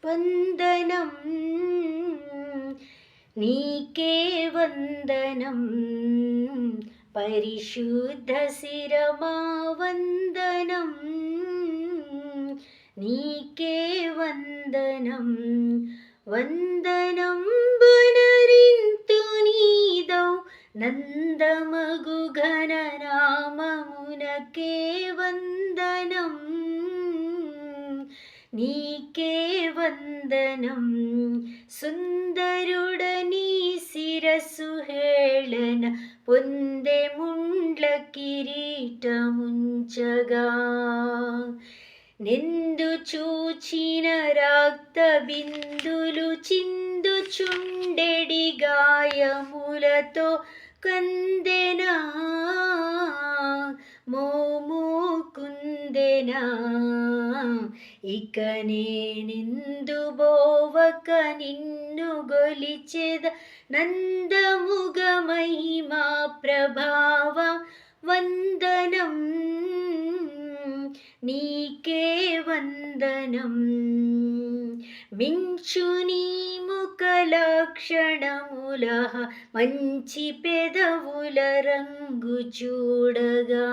వందనం నీకే వందనం పరిశుద్ధ శిరమా వందనం నీకే వందనం వందనం బునరింతు నీదౌ నందమగు ఘననామమునకే వందనం నీకే వందనం సుందరుడని శిరస్సు హేళన పొందే ముండ్ల కిరీటముంచగా నెందు చూచిన రక్త బిందులు చిందుచుండెడి గాయములతో కందెనా మోము కుందెనా ఇక నేనెందు బోవక నిన్ను గొలిచెద నందముగ మహిమా ప్రభావ వందనం నీకే వందనం మించు నీ ముఖ లక్షణముల మంచి పెదవుల రంగు చూడగా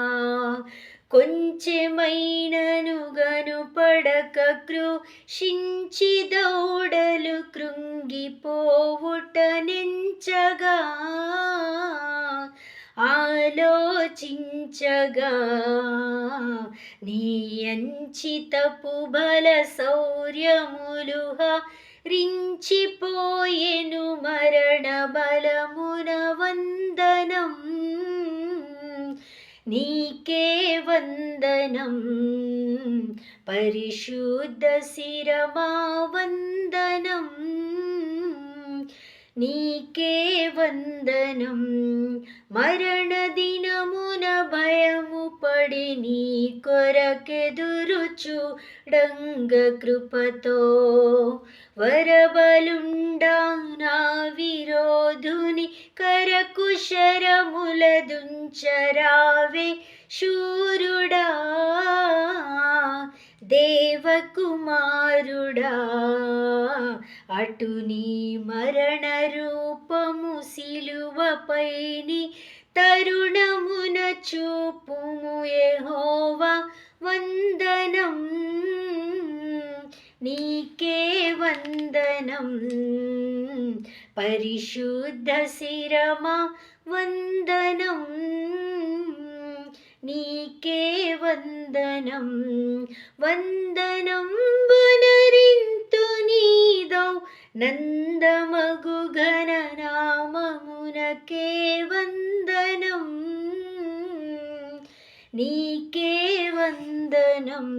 కొంచెమైనను గనుపడక కృషించి దౌడలు కృంగిపోవుట నెంచగా ఆలోచించగా నీ అంచితపు బల శౌర్యములు రించిపోయెను మరణ బలమున వందనం నీకే వందనం పరిశుద్ధ శిరమా వందనం నీకే వందనం మరణ దినమున భయము పడి నీ కొరకెదురు చూడంగ కృపతో వరబలుండా నా విరోధుని కరకుశరముల దుంచరావే శూరుడా దేవకుమారుడా అటు నీ మరణ రూపము సిలువపైని తరుణమున చూపుము యెహోవా వందనం నీకే వందనం పరిశుద్ధ శిరమా వందనం నీకే వందనం వందనం బునరింతు నీదౌ నందమగు ఘననామమునకే వందనం నీకే వందనం